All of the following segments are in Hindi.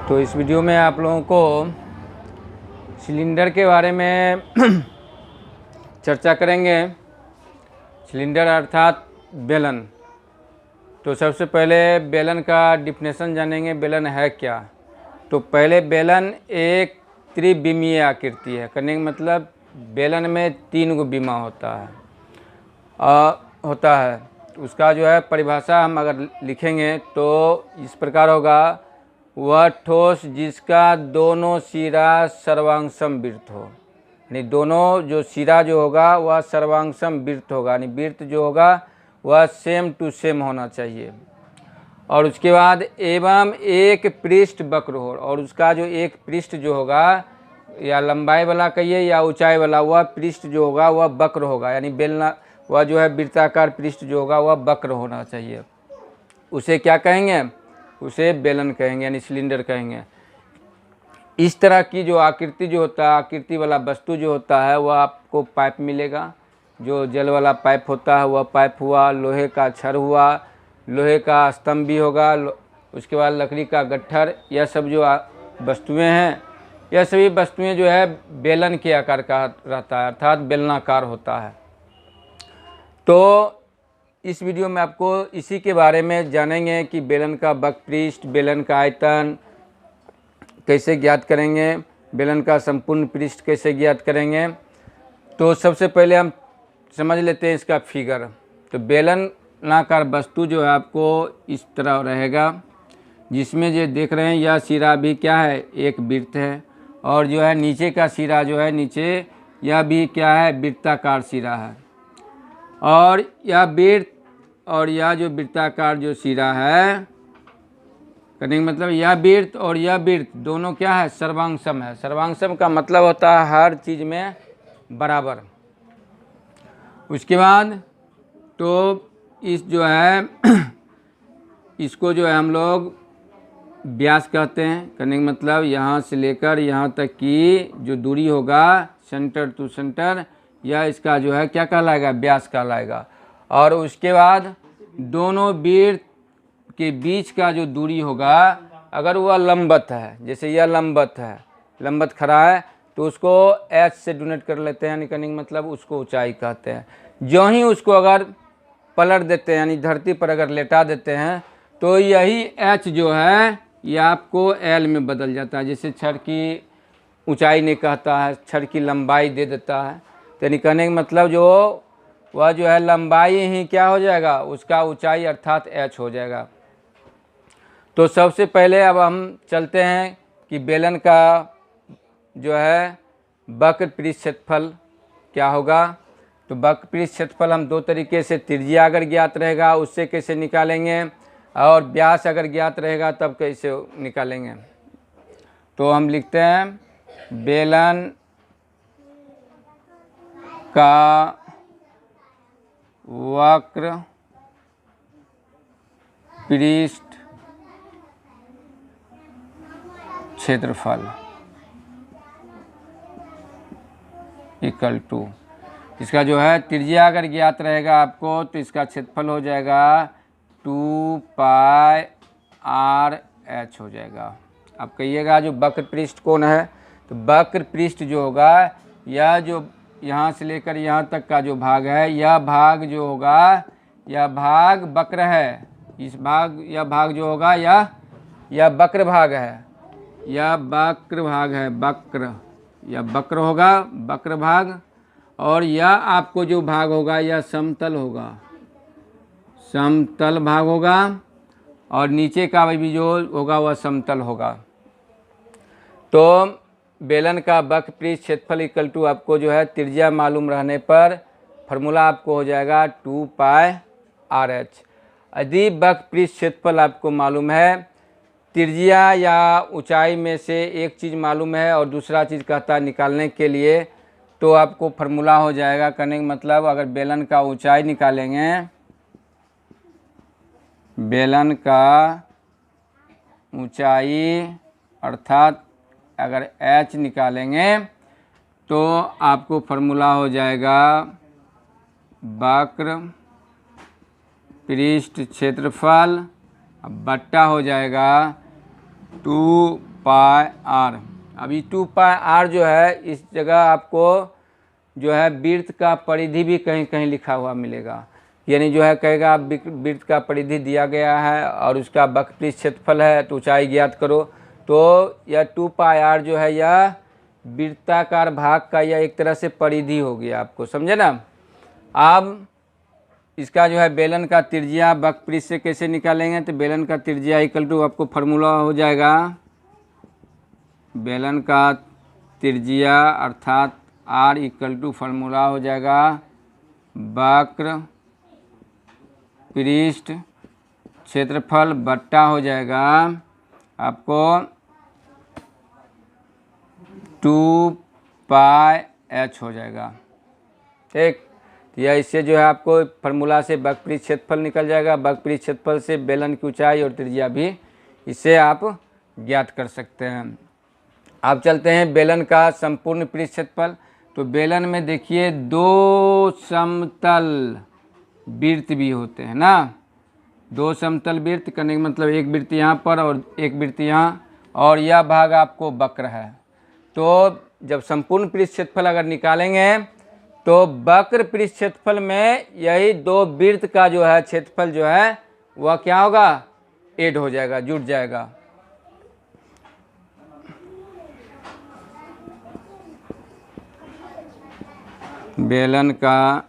तो इस वीडियो में आप लोगों को सिलेंडर के बारे में चर्चा करेंगे। सिलेंडर अर्थात बेलन। तो सबसे पहले बेलन का डिफिनेशन जानेंगे, बेलन है क्या। तो पहले बेलन एक त्रिविमीय आकृति है। करने का मतलब बेलन में 3 गो बीमा होता है। उसका जो है परिभाषा हम अगर लिखेंगे तो इस प्रकार होगा, वह ठोस जिसका दोनों सिरा सर्वांगसम वृत्त हो। यानी दोनों जो सिरा जो होगा वह सर्वांगसम वृत्त होगा, यानी वृत्त जो होगा वह सेम टू सेम होना चाहिए। और उसके बाद एवं एक पृष्ठ वक्र हो, और उसका जो एक पृष्ठ जो होगा, या लंबाई वाला कहिए या ऊंचाई वाला, वह पृष्ठ जो होगा वह वक्र होगा। यानी बेलना वह जो है वृत्ताकार पृष्ठ जो होगा वह वक्र होना चाहिए। उसे क्या कहेंगे? उसे बेलन कहेंगे, यानी सिलेंडर कहेंगे। इस तरह की जो आकृति जो होता है, आकृति वाला वस्तु जो होता है, वह आपको पाइप मिलेगा। जो जल वाला पाइप होता है वह पाइप हुआ, लोहे का छड़ हुआ, लोहे का स्तंभ भी होगा, उसके बाद लकड़ी का गट्ठर, यह सब जो वस्तुएं हैं, यह सभी वस्तुएं जो है बेलन के आकार का रहता है, अर्थात बेलनाकार होता है। तो इस वीडियो में आपको इसी के बारे में जानेंगे कि बेलन का वक्रपृष्ठ, बेलन का आयतन कैसे ज्ञात करेंगे, बेलन का संपूर्ण पृष्ठ कैसे ज्ञात करेंगे। तो सबसे पहले हम समझ लेते हैं इसका फिगर। तो बेलनाकार वस्तु जो है आपको इस तरह रहेगा, जिसमें जो देख रहे हैं यह सिरा भी क्या है, एक वृत्त है। और जो है नीचे का सिरा जो है नीचे, यह भी क्या है, वृत्ताकार सिरा है। और यह वृत्त और यह जो वृत्ताकार जो सिरा है, करने का मतलब यह वृत्त और यह वृत्त दोनों क्या है, सर्वांगसम है। सर्वांगसम का मतलब होता है हर चीज़ में बराबर। उसके बाद तो इस जो है इसको जो है हम लोग व्यास कहते हैं। करने का मतलब यहाँ से लेकर यहाँ तक की जो दूरी होगा सेंटर टू सेंटर, यह इसका जो है क्या कहलाएगा, व्यास कहलाएगा। और उसके बाद दोनों वृत्त के बीच का जो दूरी होगा, अगर वह लंबवत है, जैसे यह लंबवत है, लंबवत खड़ा है, तो उसको h से डोनेट कर लेते हैं। यानी करने का मतलब उसको ऊंचाई कहते हैं। जो ही उसको अगर पलट देते हैं, यानी धरती पर अगर लेटा देते हैं, तो यही h जो है यह आपको l में बदल जाता है। जैसे छड़ की ऊंचाई नहीं कहता है, छड़ की लंबाई दे देता है। तो यानी कहने का मतलब वह जो है लंबाई ही क्या हो जाएगा, उसका ऊंचाई अर्थात h हो जाएगा। तो सबसे पहले अब हम चलते हैं कि बेलन का जो है वक्रपृष्ठ क्षेत्रफल क्या होगा। तो वक्रपृष्ठ क्षेत्रफल हम 2 तरीके से, त्रिज्या अगर ज्ञात रहेगा उससे कैसे निकालेंगे, और व्यास अगर ज्ञात रहेगा तब कैसे निकालेंगे। तो हम लिखते हैं बेलन का वक्रपृष्ठ क्षेत्रफल इक्वल टू, इसका जो है त्रिज्या अगर ज्ञात रहेगा आपको तो इसका क्षेत्रफल हो जाएगा 2πr/h हो जाएगा। आप कहिएगा जो वक्रपृष्ठ कौन है, तो वक्रपृष्ठ जो होगा, यह जो यहाँ से लेकर यहाँ तक का जो भाग है, यह भाग जो होगा, यह भाग वक्र है। यह भाग जो होगा यह वक्र भाग है, यह वक्र भाग है, यह वक्र होगा, वक्र भाग। और यह आपको जो भाग होगा यह समतल होगा, समतल भाग होगा। और नीचे का भी जो होगा वह समतल होगा। तो बेलन का वक्रपृष्ठ क्षेत्रफल इक्वल टू आपको जो है त्रिज्या मालूम रहने पर फार्मूला आपको हो जाएगा 2πr/h। यदि वक्रपृष्ठ क्षेत्रफल आपको मालूम है, त्रिज्या या ऊंचाई में से एक चीज़ मालूम है और दूसरा चीज़ कहता है निकालने के लिए, तो आपको फार्मूला हो जाएगा। करने का मतलब अगर बेलन का ऊंचाई निकालेंगे, बेलन का ऊंचाई अर्थात अगर h निकालेंगे तो आपको फार्मूला हो जाएगा वक्रपृष्ठ क्षेत्रफल बट्टा हो जाएगा 2 पाई आर। अभी 2 पाई आर जो है इस जगह आपको जो है वृत्त का परिधि भी कहीं कहीं लिखा हुआ मिलेगा, यानी जो है कहेगा वृत्त का परिधि दिया गया है और उसका वक्रपृष्ठ क्षेत्रफल है तो ऊंचाई ज्ञात करो। तो यह 2 पाई आर जो है यह वृत्ताकार भाग का यह एक तरह से परिधि हो गया, आपको समझे ना। अब इसका जो है बेलन का त्रिज्या वक्रपृष्ठ से कैसे निकालेंगे, तो बेलन का त्रिज्या इक्वल टू आपको फार्मूला हो जाएगा, बेलन का त्रिज्या अर्थात आर इक्वल टू फार्मूला हो जाएगा वक्र पृष्ठ क्षेत्रफल बट्टा हो जाएगा आपको 2 पाई एच हो जाएगा। ठीक, तो यह इससे जो है आपको फार्मूला से वक्रपृष्ठ क्षेत्रफल निकल जाएगा। वक्रपृष्ठ क्षेत्रफल से बेलन की ऊंचाई और त्रिज्या भी इससे आप ज्ञात कर सकते हैं। अब चलते हैं बेलन का संपूर्ण पृष्ठ क्षेत्रफल। तो बेलन में देखिए 2 समतल वृत्त भी होते हैं ना, 2 समतल वृत्त करने का मतलब एक वृत्त यहाँ पर और एक वृत्त यहाँ, और यह भाग आपको वक्र है। तो जब संपूर्ण पृष्ठ क्षेत्रफल अगर निकालेंगे तो वक्र पृष्ठ क्षेत्रफल में यही 2 वृत्त का जो है क्षेत्रफल जो है वह क्या होगा, ऐड हो जाएगा, जुड़ जाएगा। बेलन का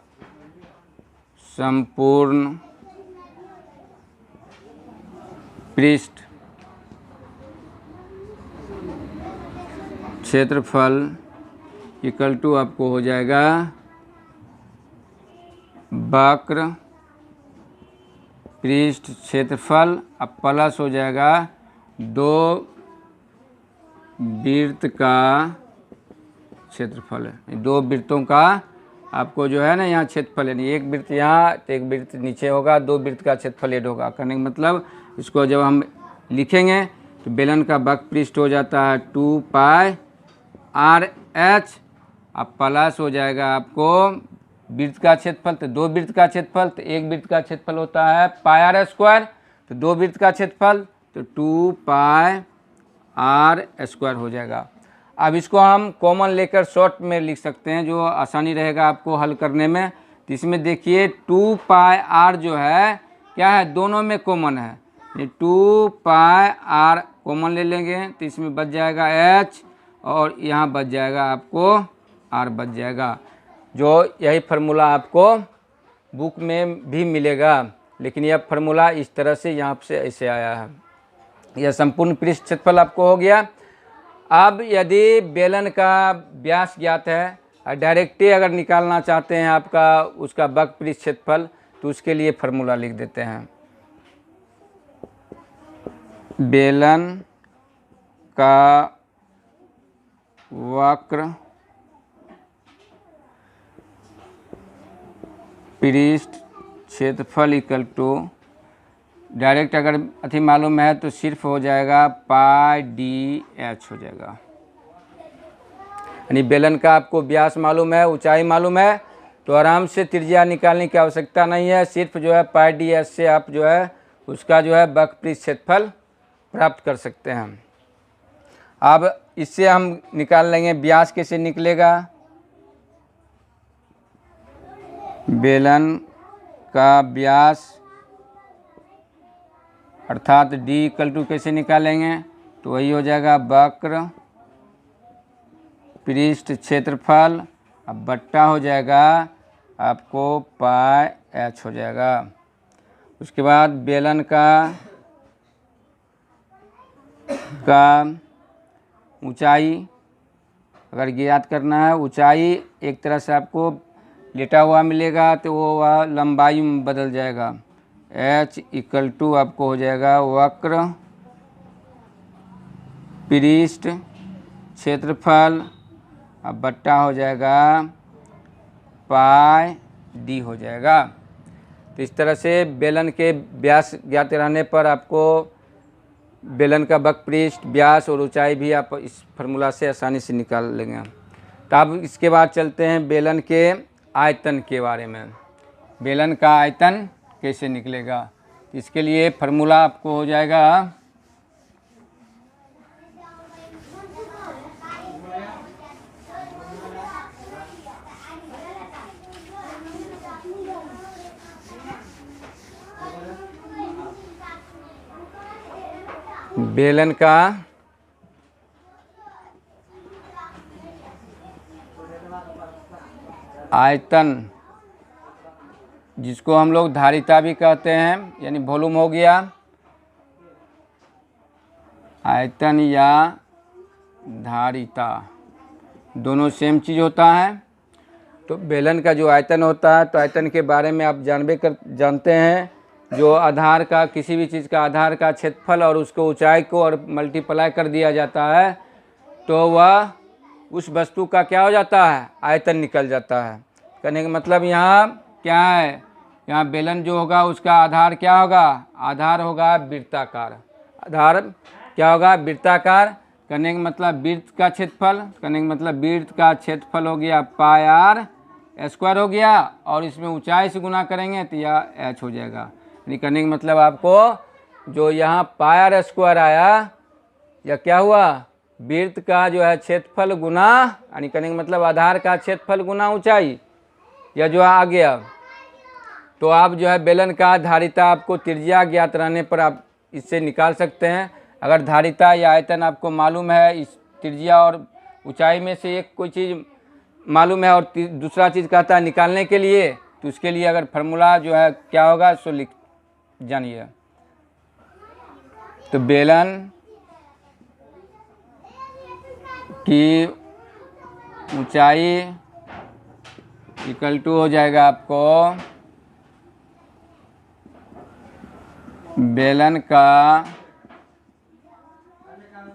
संपूर्ण पृष्ठ क्षेत्रफल इक्वल टू आपको हो जाएगा वक्र पृष्ठ क्षेत्रफल, अब प्लस हो जाएगा 2 वृत्त का क्षेत्रफल है। 2 वृत्तों का आपको जो है ना यहाँ क्षेत्रफल, यानी एक वृत्त यहाँ तो एक वृत्त नीचे होगा, 2 वृत्त का क्षेत्रफल ऐड होगा। करने का मतलब इसको जब हम लिखेंगे तो बेलन का वक्रपृष्ठ हो जाता है 2 पाई आर एच, अब प्लस हो जाएगा आपको वृत्त का क्षेत्रफल, तो 2 वृत्त का क्षेत्रफल, तो एक वृत्त का क्षेत्रफल होता है पाई आर स्क्वायर, तो 2 वृत्त का क्षेत्रफल तो 2 पाई आर स्क्वायर हो जाएगा। अब इसको हम कॉमन लेकर शॉर्ट में लिख सकते हैं जो आसानी रहेगा आपको हल करने में। तो इसमें देखिए 2 पाई आर जो है क्या है, दोनों में कॉमन है, ये 2 पाई आर कॉमन ले लेंगे तो इसमें बच जाएगा एच और यहाँ बच जाएगा आपको आर बच जाएगा। जो यही फार्मूला आपको बुक में भी मिलेगा, लेकिन यह फार्मूला इस तरह से यहाँ से ऐसे आया है। यह संपूर्ण पृष्ठ क्षेत्रफल आपको हो गया। अब यदि बेलन का व्यास ज्ञात है और डायरेक्टली अगर निकालना चाहते हैं आपका उसका वक्रपृष्ठ क्षेत्रफल, तो उसके लिए फार्मूला लिख देते हैं। बेलन का वक्र पृष्ठ क्षेत्रफल इक्वल टू, डायरेक्ट अगर अति मालूम है तो सिर्फ हो जाएगा पाई डी एच हो जाएगा। यानी बेलन का आपको व्यास मालूम है, ऊंचाई मालूम है, तो आराम से त्रिज्या निकालने की आवश्यकता नहीं है। सिर्फ जो है पाई डी एच से आप जो है उसका जो है वक्रपृष्ठ क्षेत्रफल प्राप्त कर सकते हैं। अब इससे हम निकाल लेंगे व्यास कैसे निकलेगा। बेलन का व्यास अर्थात डी इक्वल टू कैसे निकालेंगे, तो वही हो जाएगा वक्र पृष्ठ क्षेत्रफल, अब बट्टा हो जाएगा आपको पाई एच हो जाएगा। उसके बाद बेलन का ऊंचाई अगर ज्ञात करना है, ऊंचाई एक तरह से आपको लेटा हुआ मिलेगा तो वो वह लंबाई में बदल जाएगा। h इक्वल टू आपको हो जाएगा वक्र पृष्ठ क्षेत्रफल, अब बट्टा हो जाएगा पाई डी हो जाएगा। तो इस तरह से बेलन के व्यास ज्ञात रहने पर आपको बेलन का वक्रपृष्ठ व्यास और ऊंचाई भी आप इस फार्मूला से आसानी से निकाल लेंगे। तो अब इसके बाद चलते हैं बेलन के आयतन के बारे में। बेलन का आयतन कैसे निकलेगा, इसके लिए फार्मूला आपको हो जाएगा बेलन का आयतन, जिसको हम लोग धारिता भी कहते हैं, यानी वॉल्यूम हो गया, आयतन या धारिता दोनों सेम चीज़ होता है। तो बेलन का जो आयतन होता है, तो आयतन के बारे में आप जानते हैं, जो आधार का, किसी भी चीज़ का आधार का क्षेत्रफल और उसको ऊंचाई को और मल्टीप्लाई कर दिया जाता है, तो वह उस वस्तु का क्या हो जाता है, आयतन निकल जाता है। कहने का मतलब यहाँ क्या है, यहाँ बेलन जो होगा उसका आधार क्या होगा, आधार होगा वृत्ताकार। आधार क्या होगा, वृत्ताकार। कहने का मतलब वृत्त का क्षेत्रफल, कहने का मतलब वृत्त का क्षेत्रफल हो गया पाई आर स्क्वायर हो गया, और इसमें ऊंचाई से गुना करेंगे तो यह एच हो जाएगा। यानी कहने का मतलब आपको जो यहाँ पाई आर स्क्वायर आया, या क्या हुआ, वृत्त का जो है क्षेत्रफल गुना, यानी कहने का मतलब आधार का क्षेत्रफल गुना ऊंचाई, या जो आ गया। तो आप जो है बेलन का धारिता आपको त्रिज्या ज्ञात रहने पर आप इससे निकाल सकते हैं। अगर धारिता या आयतन आपको मालूम है, इस त्रिज्या और ऊंचाई में से एक कोई चीज़ मालूम है और दूसरा चीज़ कहता है निकालने के लिए, तो उसके लिए अगर फार्मूला जो है क्या होगा सो लिख जानिए। तो बेलन की ऊंचाई इक्वल टू हो जाएगा आपको बेलन का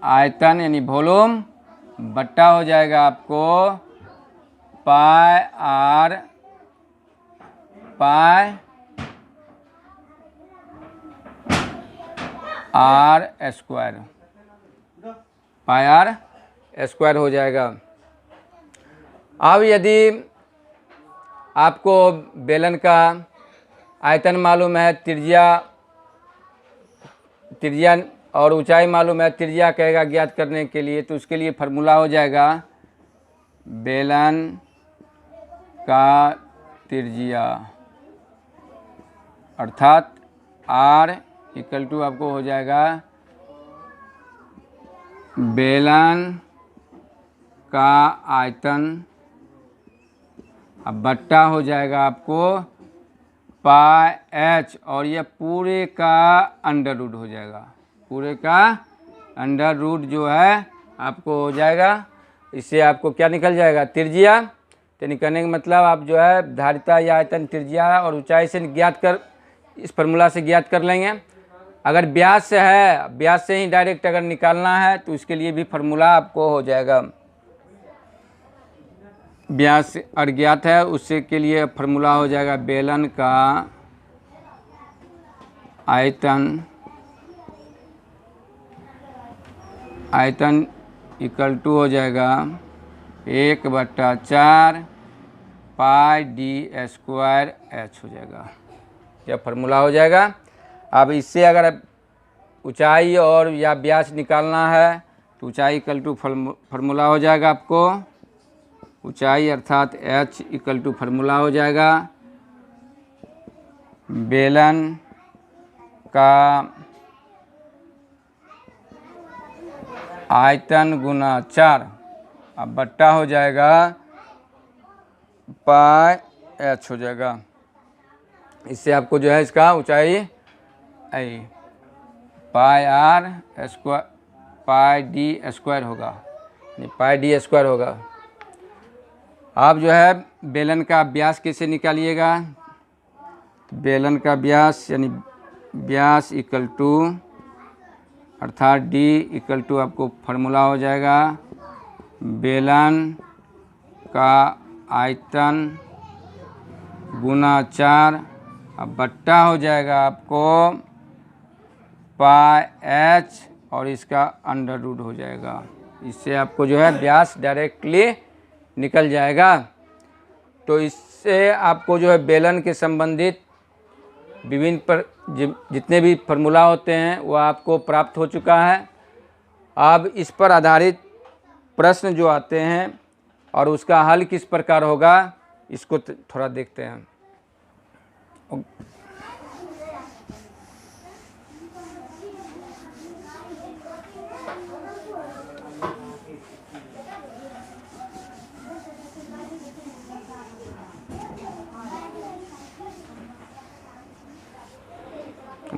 आयतन यानी वॉल्यूम बट्टा हो जाएगा आपको pi r square, pi r square हो जाएगा। अब यदि आपको बेलन का आयतन मालूम है, त्रिज्या और ऊंचाई मालूम है, त्रिज्या कहेगा ज्ञात करने के लिए, तो उसके लिए फार्मूला हो जाएगा बेलन का त्रिज्या अर्थात R इक्वल टू आपको हो जाएगा बेलन का आयतन, अब बट्टा हो जाएगा आपको पाई एच, और यह पूरे का अंडर रूट हो जाएगा, पूरे का अंडर रूट जो है आपको हो जाएगा। इससे आपको क्या निकल जाएगा, त्रिज्या। तो निकलने का मतलब आप जो है धारिता या आयतन त्रिज्या और ऊंचाई से ज्ञात कर, इस फार्मूला से ज्ञात कर लेंगे। अगर व्यास से है, व्यास से ही डायरेक्ट अगर निकालना है तो उसके लिए भी फार्मूला आपको हो जाएगा, व्यास अज्ञात है उससे के लिए फार्मूला हो जाएगा बेलन का आयतन इक्वल टू हो जाएगा 1/4 पाई डी स्क्वायर एच हो जाएगा, यह फार्मूला हो जाएगा। अब इससे अगर ऊंचाई और या व्यास निकालना है तो ऊंचाई इक्वल टू फार्मूला हो जाएगा आपको, ऊंचाई अर्थात h इक्वल टू फार्मूला हो जाएगा बेलन का आयतन गुना 4, अब बट्टा हो जाएगा पाई एच हो जाएगा। इससे आपको जो है इसका ऊंचाई pi r square pi d square होगा, पाई डी स्क्वायर होगा। आप जो है बेलन का व्यास कैसे निकालिएगा, बेलन का व्यास यानी व्यास इक्वल टू अर्थात डी इक्वल टू आपको फार्मूला हो जाएगा बेलन का आयतन गुना 4, अब बट्टा हो जाएगा आपको पाई एच और इसका अंडर रूट हो जाएगा। इससे आपको जो है व्यास डायरेक्टली निकल जाएगा। तो इससे आपको जो है बेलन के संबंधित विभिन्न पर जितने भी फार्मूला होते हैं वह आपको प्राप्त हो चुका है। अब इस पर आधारित प्रश्न जो आते हैं और उसका हल किस प्रकार होगा इसको थोड़ा देखते हैं।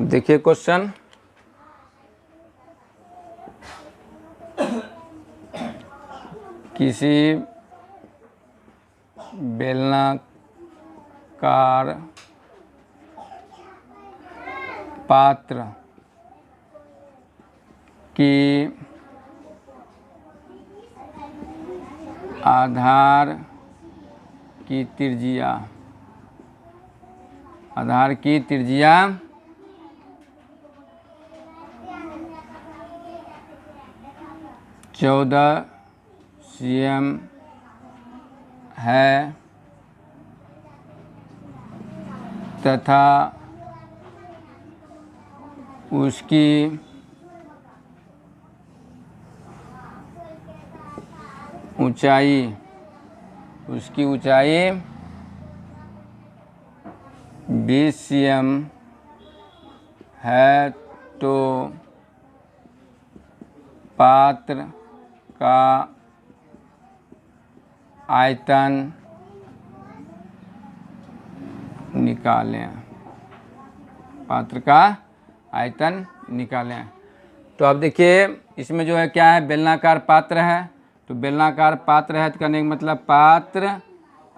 अब देखिए क्वेश्चन, किसी बेलनाकार पात्र की आधार की त्रिज्या 14 cm है तथा उसकी ऊंचाई 20 cm है, तो पात्र का आयतन निकालें। तो अब देखिए इसमें जो है क्या है, बेलनाकार पात्र है। तो बेलनाकार पात्र है तो कहने का मतलब पात्र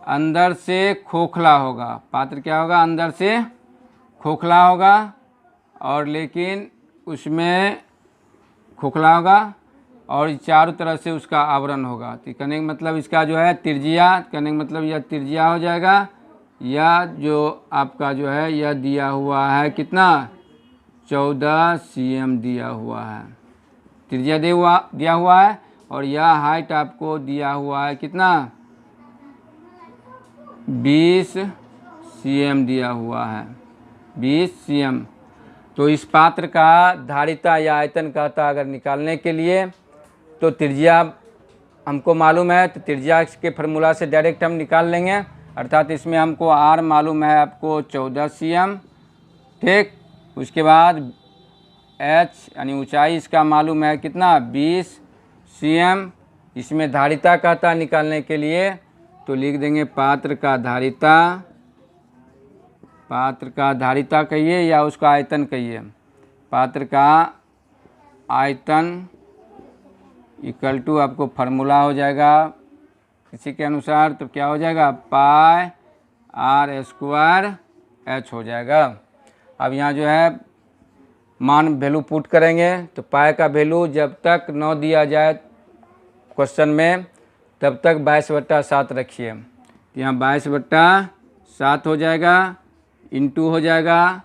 अंदर से खोखला होगा। पात्र क्या होगा, अंदर से खोखला होगा, और लेकिन उसमें खोखला होगा और चारों तरफ से उसका आवरण होगा। तो कहने का मतलब इसका जो है त्रिज्या, कहने का मतलब यह त्रिज्या हो जाएगा। या जो आपका जो है यह दिया हुआ है कितना, 14 cm दिया हुआ है, त्रिज्या दिया हुआ है, और यह हाइट आपको दिया हुआ है कितना, 20 cm दिया हुआ है, 20 cm। तो इस पात्र का धारिता या आयतन कहता अगर निकालने के लिए, तो त्रिज्या हमको मालूम है, तो त्रिज्या के फार्मूला से डायरेक्ट हम निकाल लेंगे। अर्थात इसमें हमको r मालूम है आपको 14 cm, ठीक। उसके बाद h यानी ऊंचाई इसका मालूम है कितना, 20 cm। इसमें धारिता कहता निकालने के लिए तो लिख देंगे पात्र का धारिता कहिए या उसका आयतन कहिए। पात्र का आयतन इक्वल टू आपको फार्मूला हो जाएगा इसी के अनुसार, तो क्या हो जाएगा, पाई r² h हो जाएगा। अब यहाँ जो है मान वैल्यू पुट करेंगे, तो पाई का वैल्यू जब तक 9 दिया जाए क्वेश्चन में तब तक 22/7 रखिए। यहाँ 22/7 हो जाएगा, इंटू हो जाएगा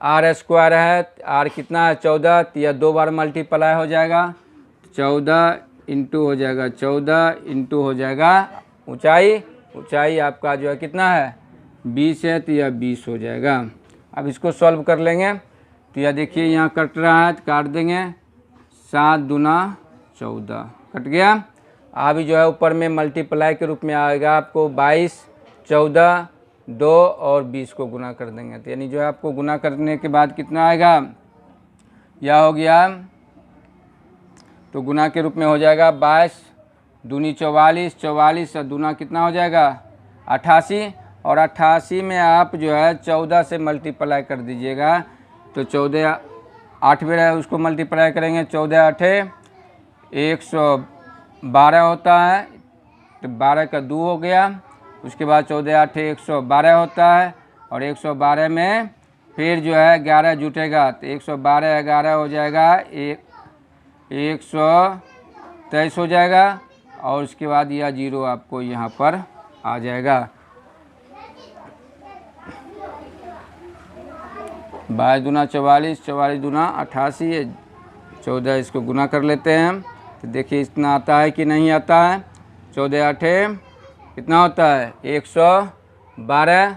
r² है, r कितना है 14, तो यह 2 बार मल्टीप्लाई हो जाएगा, 14 इंटू हो जाएगा 14 इंटू हो जाएगा ऊंचाई आपका जो है कितना है 20 है, तो यह 20 हो जाएगा। अब इसको सॉल्व कर लेंगे, तो यह देखिए यहाँ कट रहा है तो काट देंगे, 7 दूना 14 कट गया। अभी जो है ऊपर में मल्टीप्लाई के रूप में आएगा आपको 22, 14, 2 और 20 को गुना कर देंगे, तो यानी जो है आपको गुना करने के बाद कितना आएगा, यह हो गया, तो गुना के रूप में हो जाएगा 22 दूनी 44, 44 और दूना कितना हो जाएगा 88, और 88 में आप जो है 14 से मल्टीप्लाई कर दीजिएगा, तो 14 8 बेर है उसको मल्टीप्लाई करेंगे, 14 8 112 होता है, तो 12 का 2 हो गया। उसके बाद 14 8 112 होता है, और 112 में फिर जो है 11 जुटेगा, तो 112 11 हो जाएगा 123 हो जाएगा, और उसके बाद यह 0 आपको यहाँ पर आ जाएगा। 22 दूना 44, 44 दूना 88, 14 इसको गुना कर लेते हैं, तो देखिए इतना आता है कि नहीं आता है। 14 8 कितना होता है 112,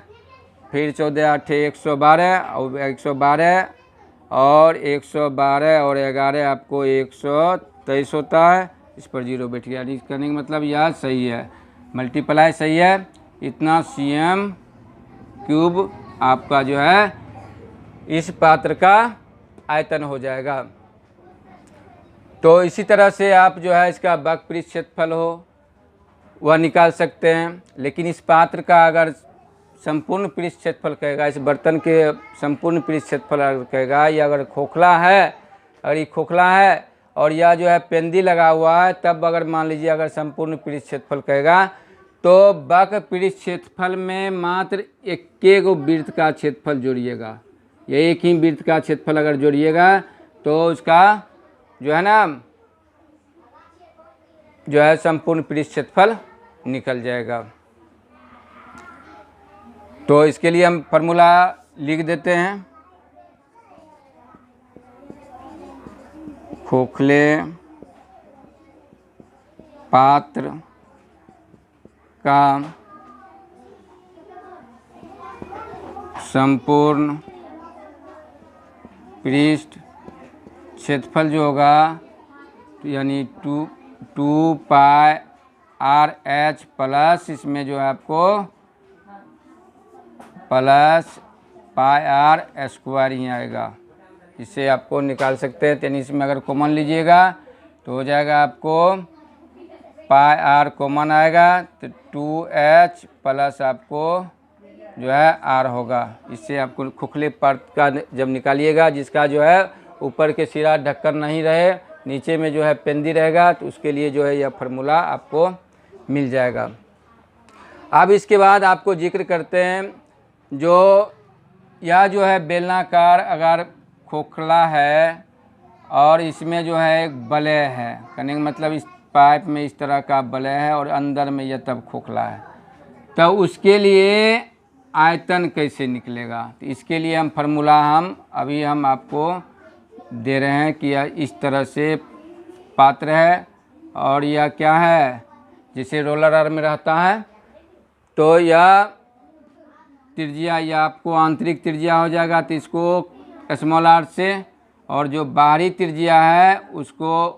फिर 14 8 112 और 112 और 112 और 11 आपको 123 होता है, इस पर 0 बैठ गया। यानी करने का मतलब यह सही है, मल्टीप्लाई सही है, इतना cm³ आपका जो है इस पात्र का आयतन हो जाएगा। तो इसी तरह से आप जो है इसका वक्र क्षेत्रफल हो वह निकाल सकते हैं, लेकिन इस पात्र का अगर संपूर्ण पृष्ठ क्षेत्रफल कहेगा, इस बर्तन के संपूर्ण पृष्ठ क्षेत्रफल अगर कहेगा, या अगर खोखला है, अगर ये खोखला है और यह जो है पेंदी लगा हुआ है, तब अगर मान लीजिए अगर संपूर्ण पृष्ठ क्षेत्रफल कहेगा तो वक्र पृष्ठ क्षेत्रफल में मात्र एक गो वृत्त का क्षेत्रफल जोड़िएगा। ये एक ही वृत्त का क्षेत्रफल अगर जोड़िएगा तो उसका जो है ना जो है संपूर्ण पृष्ठ क्षेत्रफल निकल जाएगा। तो इसके लिए हम फॉर्मूला लिख देते हैं। खोखले पात्र का संपूर्ण पृष्ठ क्षेत्रफल जो होगा यानी 2 पाई आर एच प्लस इसमें जो है आपको प्लस पाई आर स्क्वायर ही आएगा। इससे आपको निकाल सकते हैं। यानी इसमें अगर कॉमन लीजिएगा तो हो जाएगा आपको पाई आर कॉमन आएगा तो 2h प्लस आपको जो है आर होगा। इससे आपको खोखले पार्ट का जब निकालिएगा जिसका जो है ऊपर के सिरा ढक्कन नहीं रहे, नीचे में जो है पेंदी रहेगा, तो उसके लिए जो है यह फार्मूला आपको मिल जाएगा। अब इसके बाद आपको जिक्र करते हैं जो यह जो है बेलनाकार अगर खोखला है और इसमें जो है एक वलय है, कहने का मतलब इस पाइप में इस तरह का वलय है और अंदर में यह तब खोखला है, तो उसके लिए आयतन कैसे निकलेगा। तो इसके लिए हम फार्मूला अभी हम आपको दे रहे हैं कि यह इस तरह से पात्र है और यह क्या है, जैसे रोलर आर में रहता है, तो यह त्रिज्या या आपको आंतरिक त्रिज्या हो जाएगा तो इसको स्मॉल आर से, और जो बाहरी त्रिज्या है उसको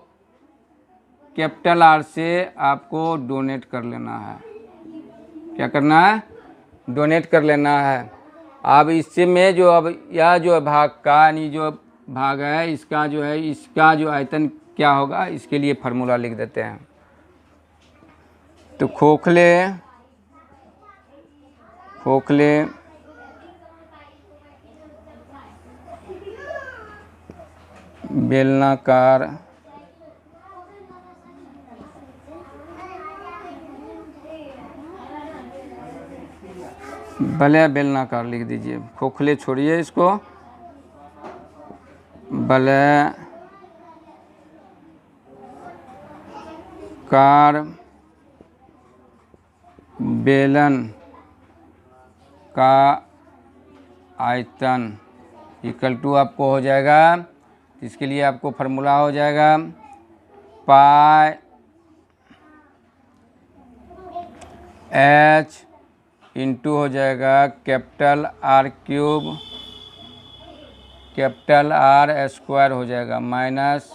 कैपिटल आर से आपको डोनेट कर लेना है। क्या करना है, डोनेट कर लेना है। अब इससे में जो अब यह जो भाग का यानी जो भाग है इसका जो है इसका जो आयतन क्या होगा, इसके लिए फार्मूला लिख देते हैं। तो खोखले बेलनाकार वलय बेलनाकार लिख दीजिए, खोखले छोड़िए इसको, वलय कार बेलन का आयतन इक्वल टू आपको हो जाएगा। इसके लिए आपको फार्मूला हो जाएगा पाई एच इंटू हो जाएगा capital R cube capital R square हो जाएगा माइनस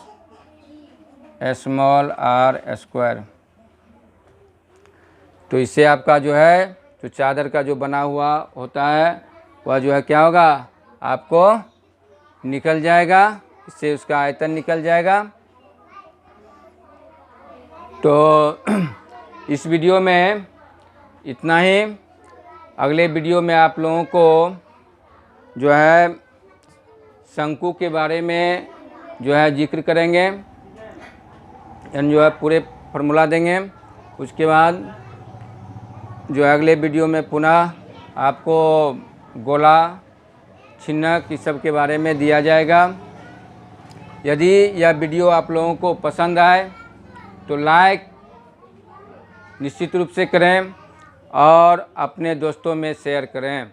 स्मॉल आर स्क्वायर। तो इससे आपका जो है जो चादर का जो बना हुआ होता है वह जो है क्या होगा, आपको निकल जाएगा, इससे उसका आयतन निकल जाएगा। तो इस वीडियो में इतना ही। अगले वीडियो में आप लोगों को जो है शंकु के बारे में जो है जिक्र करेंगे, यानी जो है पूरे फार्मूला देंगे। उसके बाद जो है अगले वीडियो में पुनः आपको गोला छिन्नक इस सब के बारे में दिया जाएगा। यदि यह वीडियो आप लोगों को पसंद आए तो लाइक निश्चित रूप से करें और अपने दोस्तों में शेयर करें।